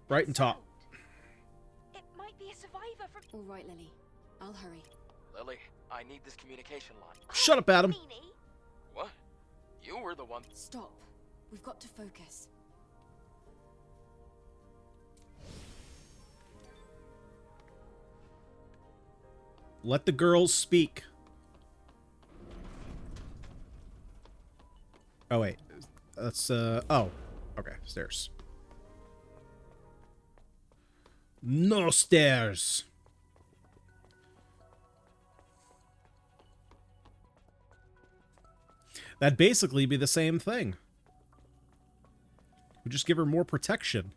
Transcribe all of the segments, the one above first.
Right and top. It might be a survivor from... All right, Lily. I'll hurry. Lily, I need this communication line. Shut up, Adam. Meanie? What? You were the one. Stop. We've got to focus. Let the girls speak. Oh, wait. That's, oh. Okay, stairs. No stairs. That'd basically be the same thing. We just give her more protection.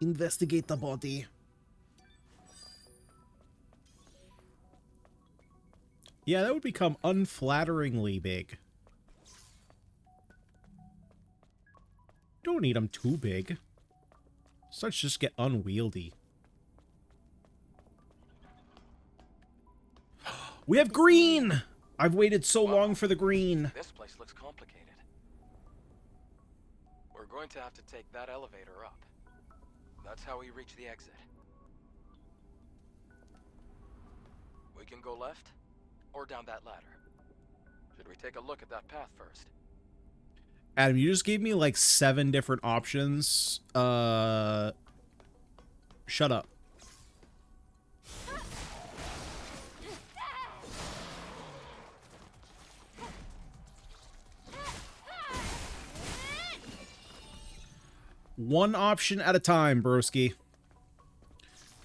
Investigate the body. Yeah, that would become unflatteringly big. Don't need them too big. Starts to just get unwieldy. We have green! I've waited so long for the green. This place looks complicated. We're going to have to take that elevator up. That's how we reach the exit. We can go left or down that ladder. Should we take a look at that path first? Adam, you just gave me like 7 different options. Shut up. One option at a time, broski.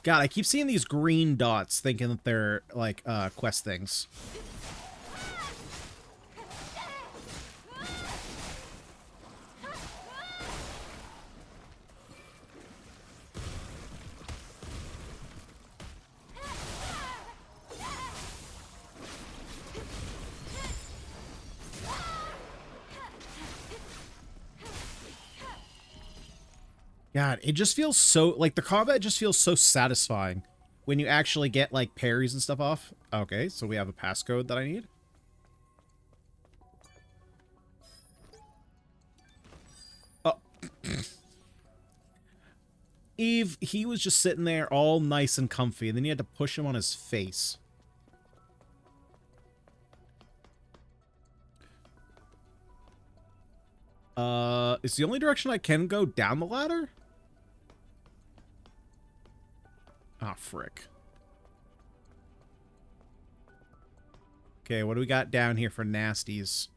God, I keep seeing these green dots thinking that they're like quest things. God, it just feels so, like, the combat just feels so satisfying when you actually get, like, parries and stuff off. Okay, so we have a passcode that I need. Oh. Eve, he was just sitting there all nice and comfy, and then you had to push him on his face. Is the only direction I can go down the ladder? Ah, frick. Okay, what do we got down here for nasties?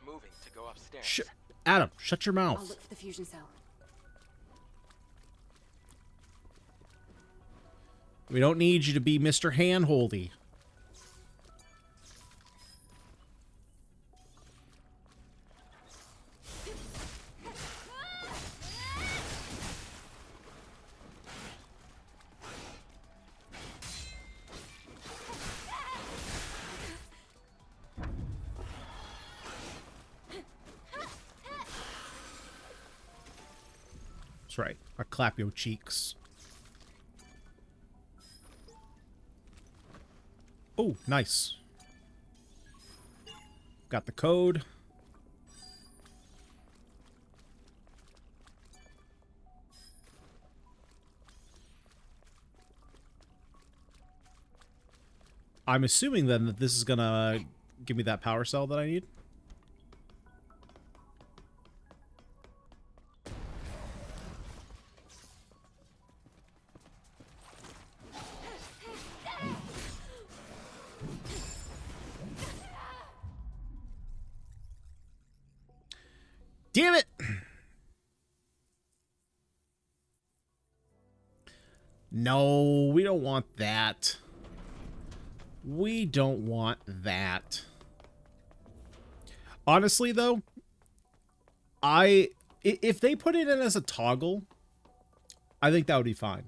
Moving to go upstairs. Adam, shut your mouth. I'll look for the fusion cell. We don't need you to be Mr. Handholdy. That's right. I clap your cheeks. Oh, nice. Got the code. I'm assuming then that this is gonna give me that power cell that I need. Damn it! No, we don't want that. We don't want that. Honestly, though, if they put it in as a toggle, I think that would be fine.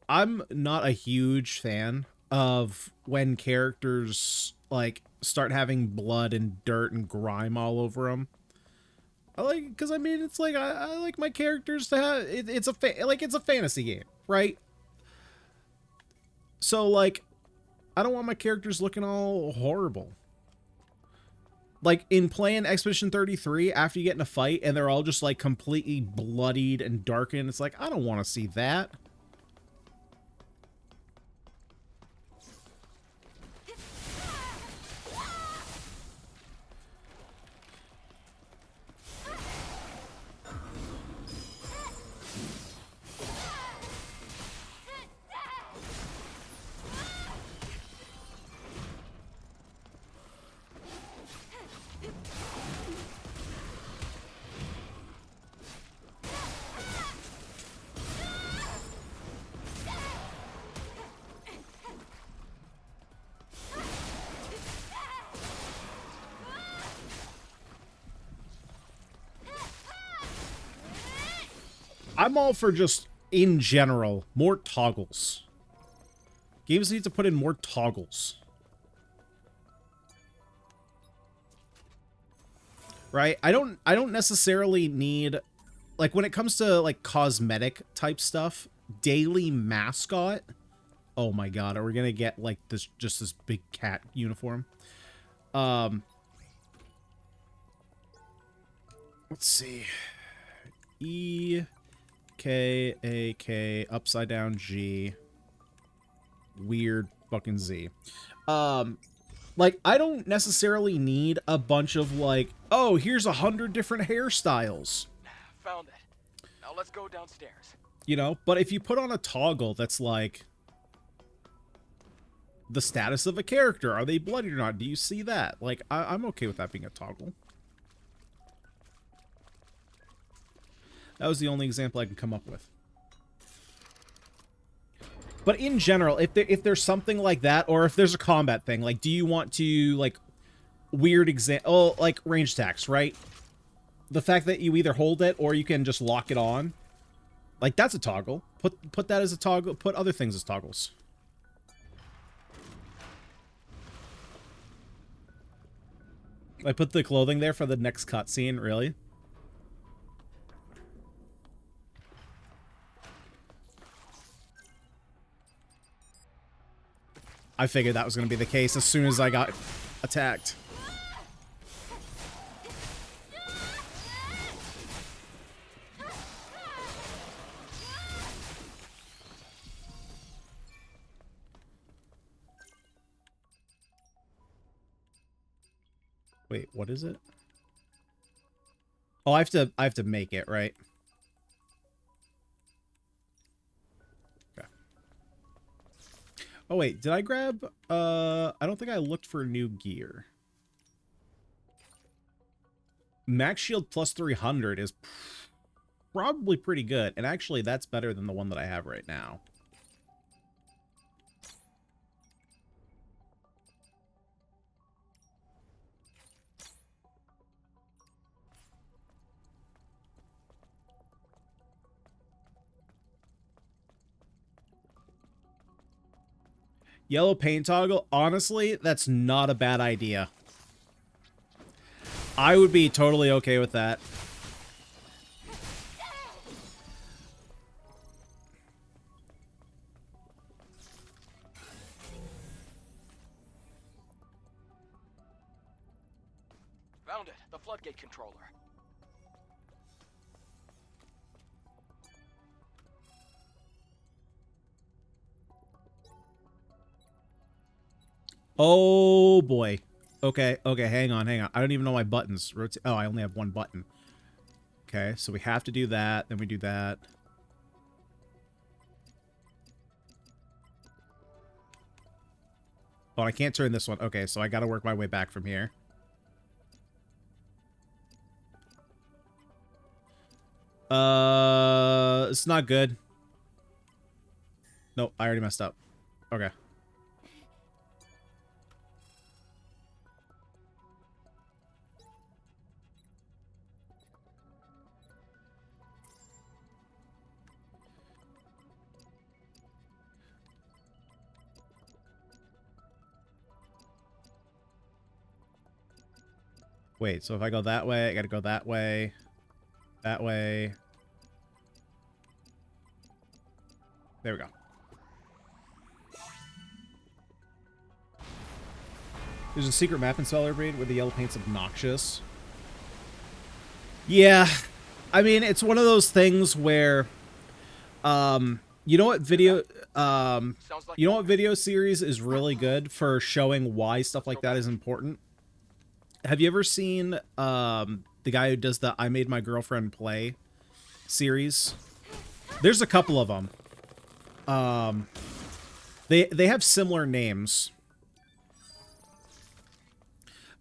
I'm not a huge fan of when characters like start having blood and dirt and grime all over them. I like, because I mean, it's like I like my characters to have it's a fantasy game, right? So like, I don't want my characters looking all horrible. Like in playing Expedition 33, after you get in a fight and they're all just like completely bloodied and darkened, it's like I don't want to see that. I'm all for just, in general, more toggles. Games need to put in more toggles. Right? I don't necessarily need, like, when it comes to, like, cosmetic type stuff, daily mascot. Oh my god, are we gonna get, like, this, just this big cat uniform? Let's see. E... K, A, K, upside down G, weird fucking Z. Like, I don't necessarily need a bunch of, like, oh, here's 100 different hairstyles. Found it. Now let's go downstairs. You know, but if you put on a toggle that's like the status of a character, are they bloody or not? Do you see that? Like, I'm okay with that being a toggle. That was the only example I can come up with. But in general, if there's something like that, or if there's a combat thing, like, do you want to, like, weird example, like, range attacks, right? The fact that you either hold it or you can just lock it on, like, that's a toggle. Put that as a toggle. Put other things as toggles. I put the clothing there for the next cutscene, really? I figured that was going to be the case as soon as I got attacked. Wait, what is it? Oh, I have to make it, right? Oh, wait, did I grab, I don't think I looked for new gear. Max shield plus 300 is probably pretty good, and actually that's better than the one that I have right now. Yellow paint toggle, honestly, that's not a bad idea. I would be totally okay with that. Found it. The floodgate controller. Oh, boy. Okay, okay, hang on. I don't even know my buttons. Oh, I only have one button. Okay, so we have to do that, then we do that. Oh, I can't turn this one. Okay, so I gotta work my way back from here. It's not good. Nope, I already messed up. Okay. Wait, so if I go that way, I gotta go that way. That way. There we go. There's a secret map in Celebrate where the yellow paint's obnoxious. Yeah. I mean, it's one of those things where, you know what video, you know what video series is really good for showing why stuff like that is important? Have you ever seen, the guy who does the I Made My Girlfriend Play series? There's a couple of them. They have similar names,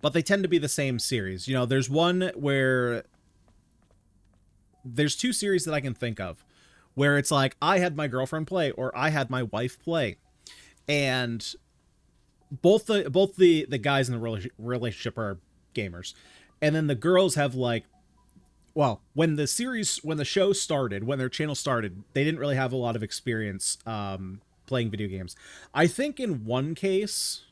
but they tend to be the same series. You know, there's one where there's two series that I can think of where it's like I had my girlfriend play or I had my wife play, and both the guys in the relationship are gamers, and then the girls have like, well, when the show started, when their channel started, they didn't really have a lot of experience playing video games. I think in one case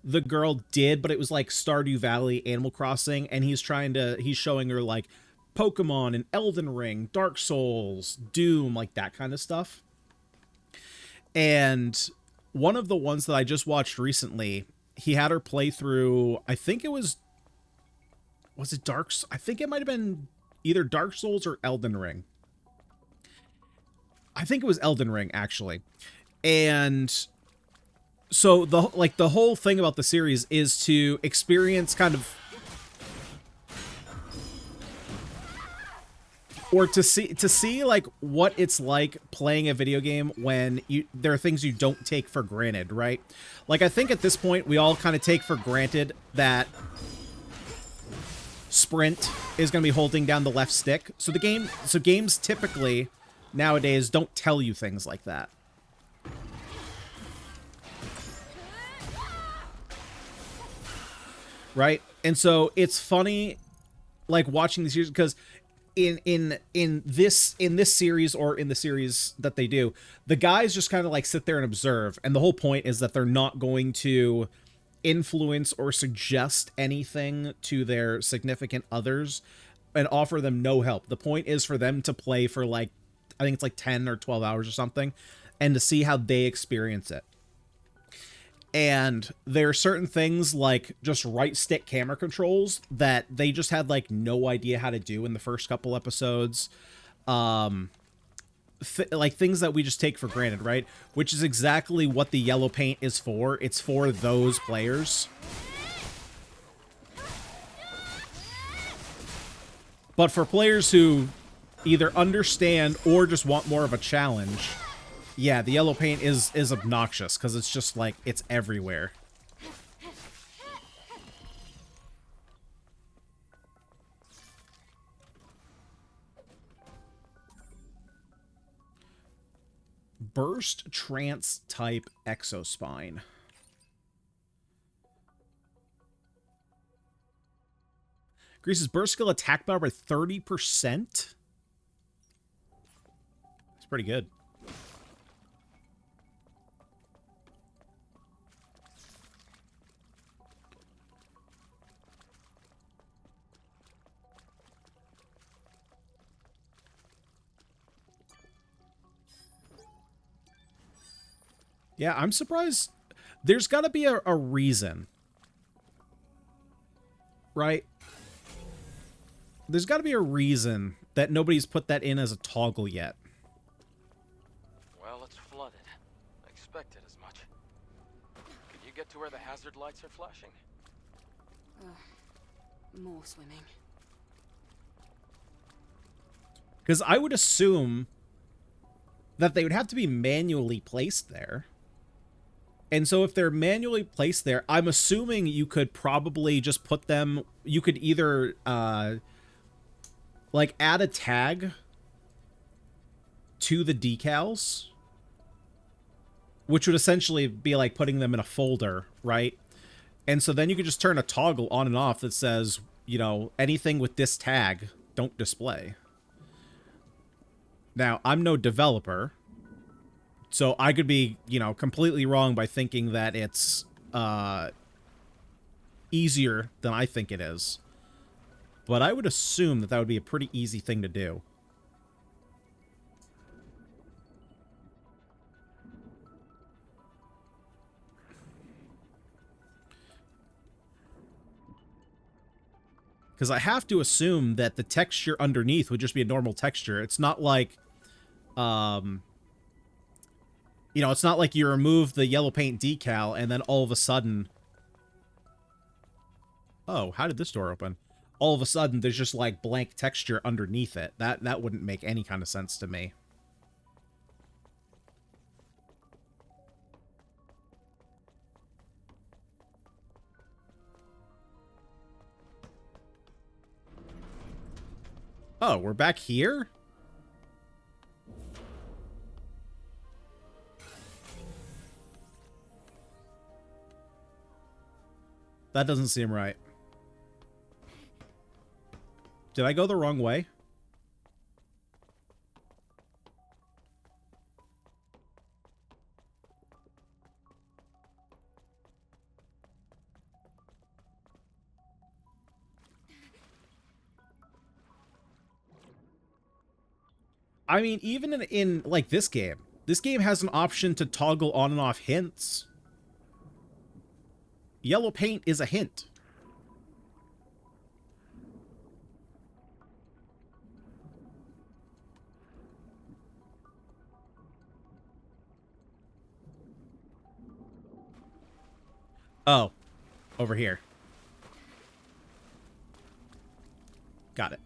the girl did, but it was like Stardew Valley, Animal Crossing, and he's showing her like Pokemon and Elden Ring, Dark Souls, Doom, like that kind of stuff. And one of the ones that I just watched recently, he had her play through, I think it was it Dark? I think it might have been either Dark Souls or Elden Ring. I think it was Elden Ring, actually. And so the whole thing about the series is to experience kind of, or to see like what it's like playing a video game when there are things you don't take for granted, right? Like, I think at this point we all kind of take for granted that sprint is going to be holding down the left stick. So games typically nowadays don't tell you things like that. Right? And so it's funny like watching these series, because in this series, or in the series that they do, the guys just kind of like sit there and observe, and the whole point is that they're not going to influence or suggest anything to their significant others and offer them no help. The point is for them to play for like, I think it's like 10 or 12 hours or something, and to see how they experience it. And there are certain things like just right stick camera controls that they just had like no idea how to do in the first couple episodes. Like things that we just take for granted, right? Which is exactly what the yellow paint is for. It's for those players. But for players who either understand or just want more of a challenge, yeah, the yellow paint is obnoxious because it's just like, it's everywhere. Burst Trance type Exospine. Increases burst skill attack power by 30%. It's pretty good. Yeah, I'm surprised. There's got to be a reason. Right? There's got to be a reason that nobody's put that in as a toggle yet. Well, it's flooded. I expected as much. Could you get to where the hazard lights are flashing? More swimming. Because I would assume that they would have to be manually placed there. And so if they're manually placed there, I'm assuming you could probably just put them, you could either like add a tag to the decals, which would essentially be like putting them in a folder, right? And so then you could just turn a toggle on and off that says, you know, anything with this tag, don't display. Now, I'm no developer, so I could be, you know, completely wrong by thinking that it's easier than I think it is. but I would assume that that would be a pretty easy thing to do. Because I have to assume that the texture underneath would just be a normal texture. It's not like, you know, it's not like you remove the yellow paint decal and then all of a sudden... Oh, how did this door open? All of a sudden, there's just, like, blank texture underneath it. That wouldn't make any kind of sense to me. Oh, we're back here? That doesn't seem right. Did I go the wrong way? I mean, even in like this game has an option to toggle on and off hints. Yellow paint is a hint. Oh, over here. Got it.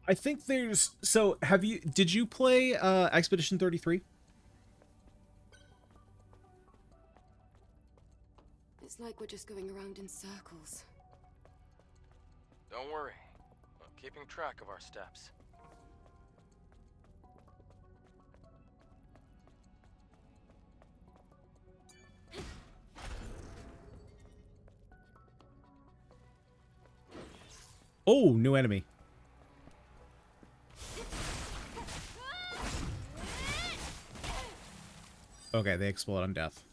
I think there's... So, did you play Expedition 33? It's like we're just going around in circles. Don't worry. I'm keeping track of our steps. Oh, new enemy. Okay, they explode on death.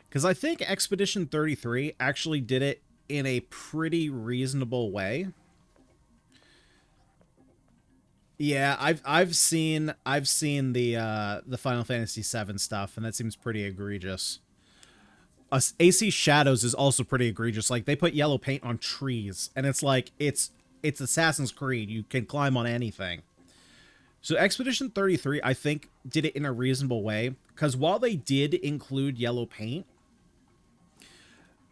Because I think Expedition 33 actually did it in a pretty reasonable way. Yeah, I've seen the Final Fantasy VII stuff, and that seems pretty egregious. AC Shadows is also pretty egregious. Like, they put yellow paint on trees, and it's like it's Assassin's Creed. You can climb on anything. So Expedition 33, I think, did it in a reasonable way, because while they did include yellow paint,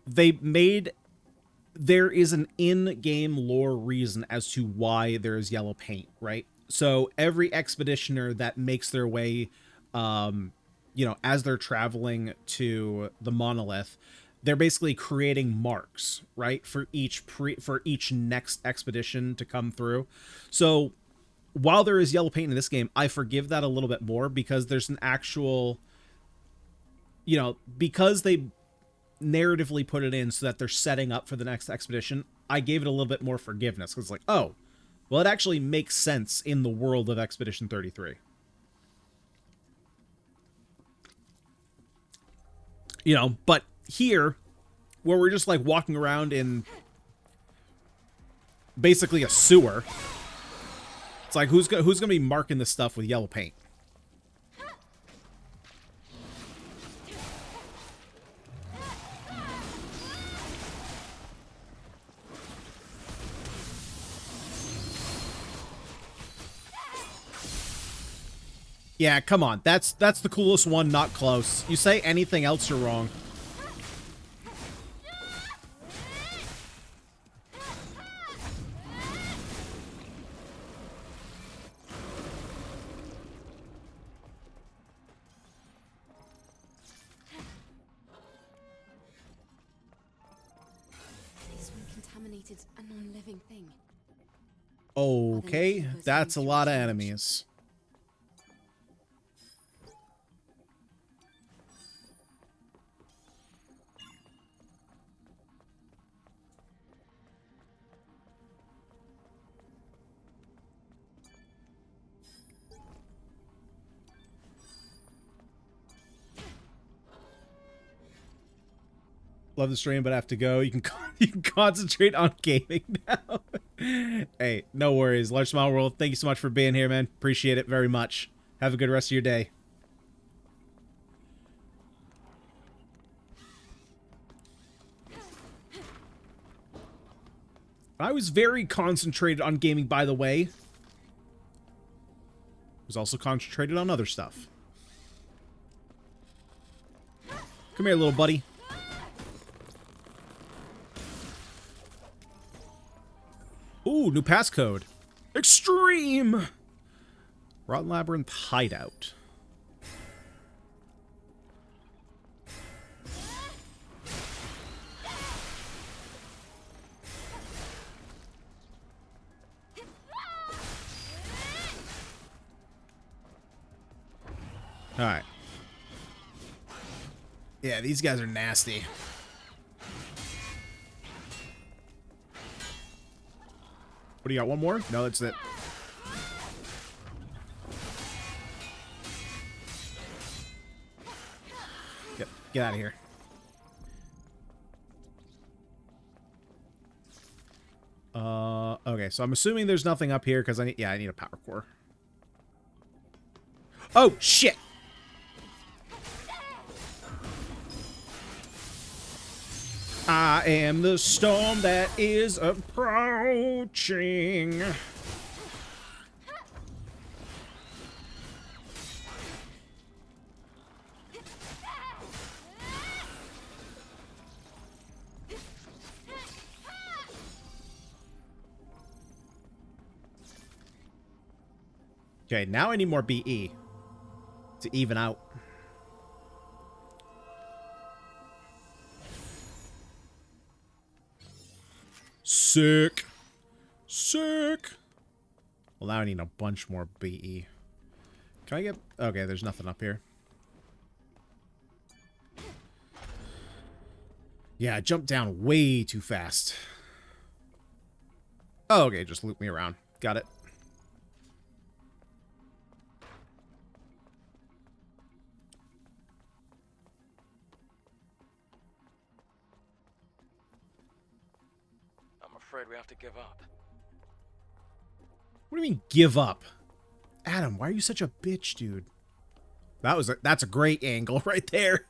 there is an in-game lore reason as to why there is yellow paint, right? So every expeditioner that makes their way, you know, as they're traveling to the monolith, they're basically creating marks, right, for each next expedition to come through. So while there is yellow paint in this game, I forgive that a little bit more because there's an actual, you know, because they narratively put it in so that they're setting up for the next expedition, I gave it a little bit more forgiveness because it's like, oh, well, it actually makes sense in the world of Expedition 33. You know, but here, where we're just like walking around in basically a sewer, it's like, who's gonna be marking this stuff with yellow paint? Yeah, come on. That's the coolest one, not close. You say anything else, you're wrong. This one contaminated a non-living thing. Okay, that's a lot of enemies. Love the stream, but I have to go. You can you can concentrate on gaming now. Hey, no worries. Large Smile World, thank you so much for being here, man. Appreciate it very much. Have a good rest of your day. I was very concentrated on gaming, by the way. Was also concentrated on other stuff. Come here, little buddy. Ooh, new passcode. Extreme! Rotten Labyrinth Hideout. Alright. Yeah, these guys are nasty. What do you got? One more? No, that's it. Get out of here. Okay, so I'm assuming there's nothing up here because I need a power core. Oh shit! I am the storm that is approaching. Okay, now I need more BE to even out. Sick. Sick. Well, now I need a bunch more BE. Can I get... Okay, there's nothing up here. Yeah, I jumped down way too fast. Oh, okay, just loop me around. Got it. Afraid we have to give up. What do you mean, give up? Adam, why are you such a bitch, dude? That's a great angle right there.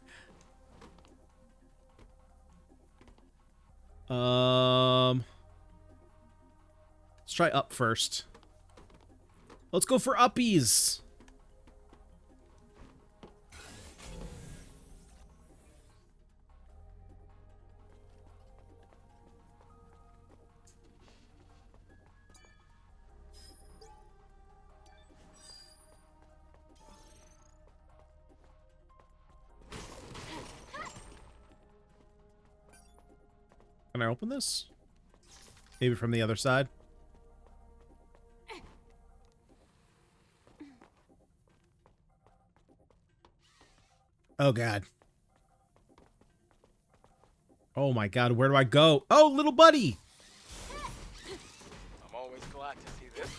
Let's try up first. Let's go for uppies. Can I open this? Maybe from the other side? Oh, God. Oh, my God. Where do I go? Oh, little buddy! I'm always glad to see this.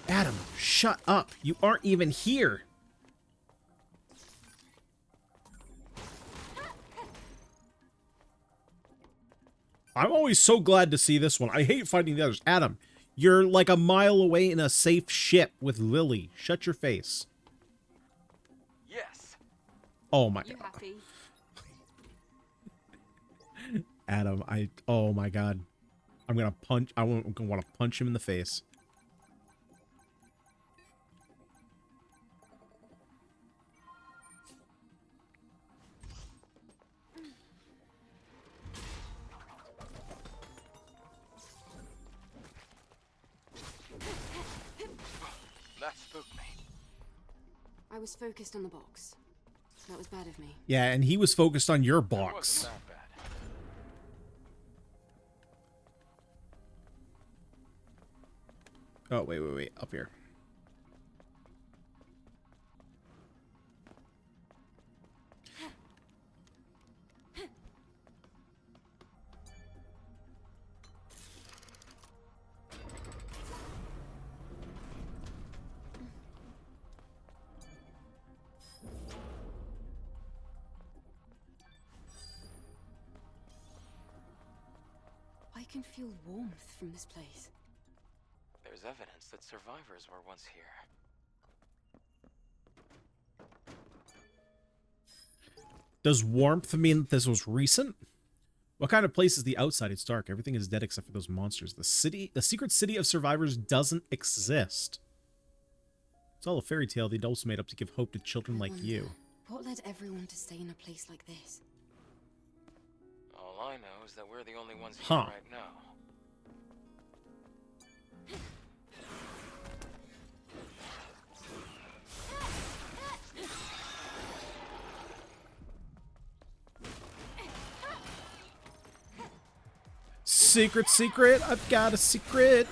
Adam, shut up. You aren't even here. I'm always so glad to see this one. I hate fighting the others. Adam, you're like a mile away in a safe ship with Lily. Shut your face. Yes. Oh my You God. happy? Adam, oh my God. I'm gonna want to punch him in the face. That spooked me. I was focused on the box. That was bad of me. Yeah, and he was focused on your It box. wasn't that bad. Oh, wait. Up here. can feel warmth from this place. There's evidence that survivors were once here. Does warmth mean that this was recent? What kind of place is the outside? It's dark. Everything is dead except for those monsters. The secret city of survivors doesn't exist. It's all a fairy tale the adults made up to give hope to children like you. What led everyone to stay in a place like this? All I know is that we're the only ones here Huh. right now. Secret, secret, I've got a secret.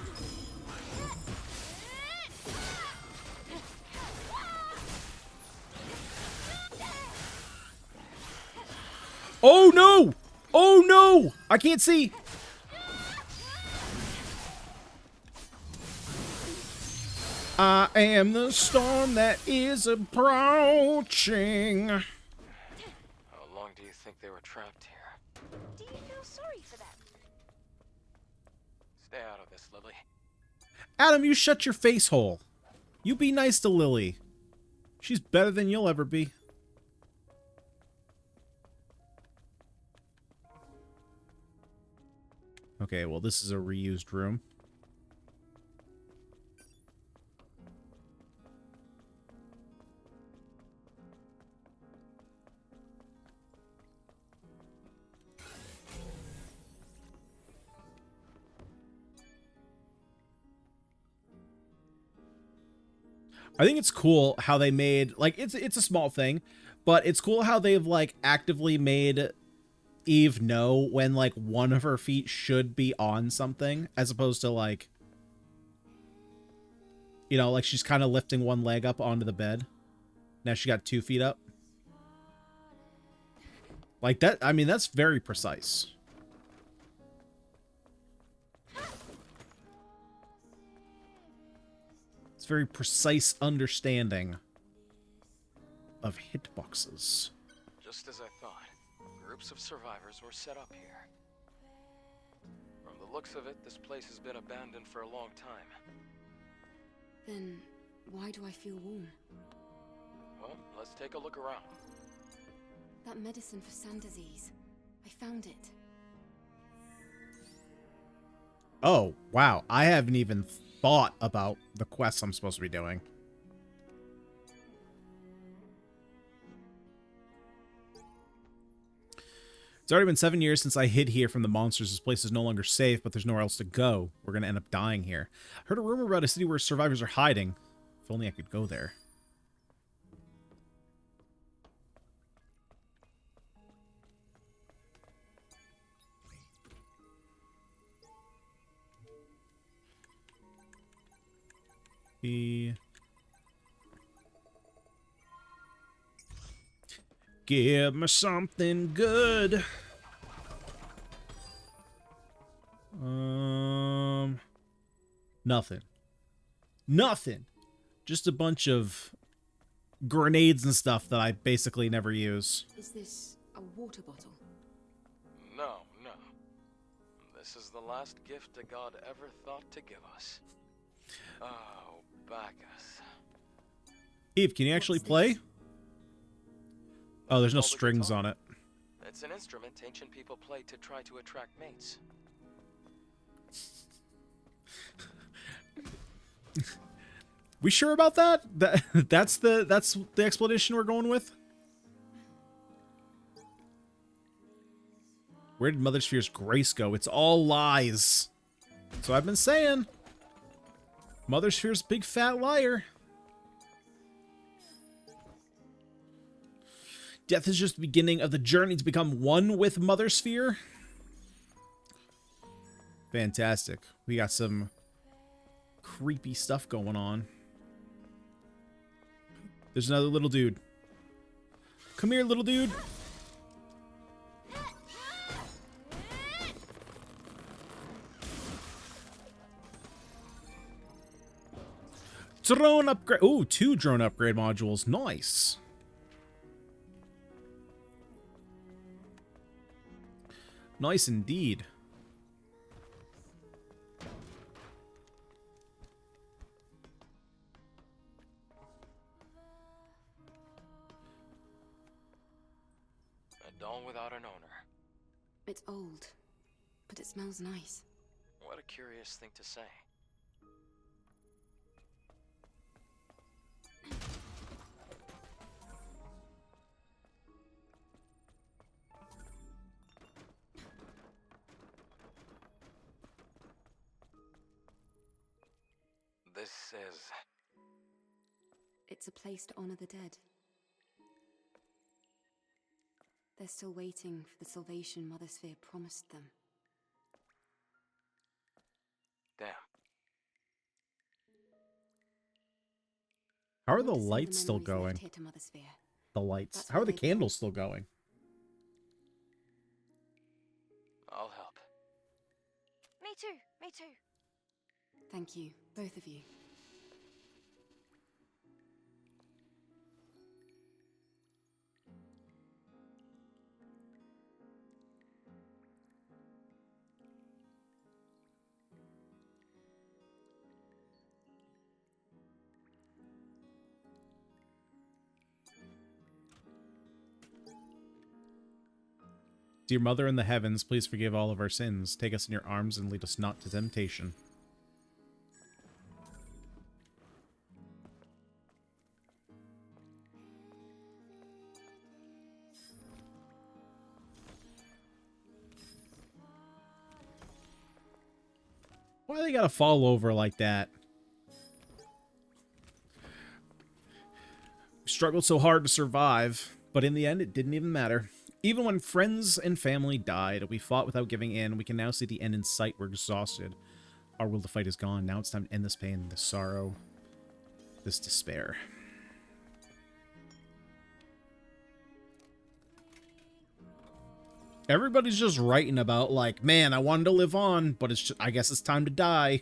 Oh no! Oh no! I can't see. I am the storm that is approaching. How long do you think they were trapped here? Do you feel sorry for them? Stay out of this, Lily. Adam, you shut your face hole. You be nice to Lily. She's better than you'll ever be. Okay, well, this is a reused room. I think it's cool how they made, like, it's a small thing, but it's cool how they've, like, actively made Eve know when, like, one of her feet should be on something, as opposed to, like, you know, like, she's kind of lifting one leg up onto the bed. Now she got 2 feet up. Like, that, I mean, that's very precise. It's very precise understanding of hitboxes. Just as I thought, groups of survivors were set up here. From the looks of it, this place has been abandoned for a long time. Then why do I feel warm? Well, let's take a look around. That medicine for sand disease. I found it. Oh, wow. I haven't even thought about the quests I'm supposed to be doing. It's already been 7 years since I hid here from the monsters. This place is no longer safe, but there's nowhere else to go. We're going to end up dying here. I heard a rumor about a city where survivors are hiding. If only I could go there. Give me something good. Nothing. Nothing. Just a bunch of grenades and stuff that I basically never use. Is this a water bottle? No, no. This is the last gift a god ever thought to give us. Oh, Bacchus. Eve, can you actually What's play? this? Oh, there's no Called a strings guitar. on it. It's an instrument ancient people played to try to attract mates. We sure about that? That's the explanation we're going with? Where did Mother Sphere's grace go? It's all lies. So I've been saying. Mother Sphere's a big fat liar. Death is just the beginning of the journey to become one with Mother Sphere. Fantastic. We got some creepy stuff going on. There's another little dude. Come here, little dude. Drone upgrade. Oh, 2 drone upgrade modules. Nice. Nice indeed. doll without an owner. It's old, but it smells nice. What a curious thing to say. This is... It's a place to honor the dead. They're still waiting for the salvation Mother Sphere promised them. damn. How are I the want to send lights still memories left going? here to Mother Sphere. The lights. That's How are what the they candles still going? I'll help. Me too, me too. Thank you, both of you. Dear Mother in the heavens, please forgive all of our sins. Take us in your arms and lead us not to temptation. Why they gotta fall over like that? We struggled so hard to survive, but in the end it didn't even matter. Even when friends and family died, we fought without giving in. We can now see the end in sight. We're exhausted. Our will to fight is gone. Now it's time to end this pain, this sorrow, this despair. Everybody's just writing about, like, man, I wanted to live on, but it's just, I guess it's time to die.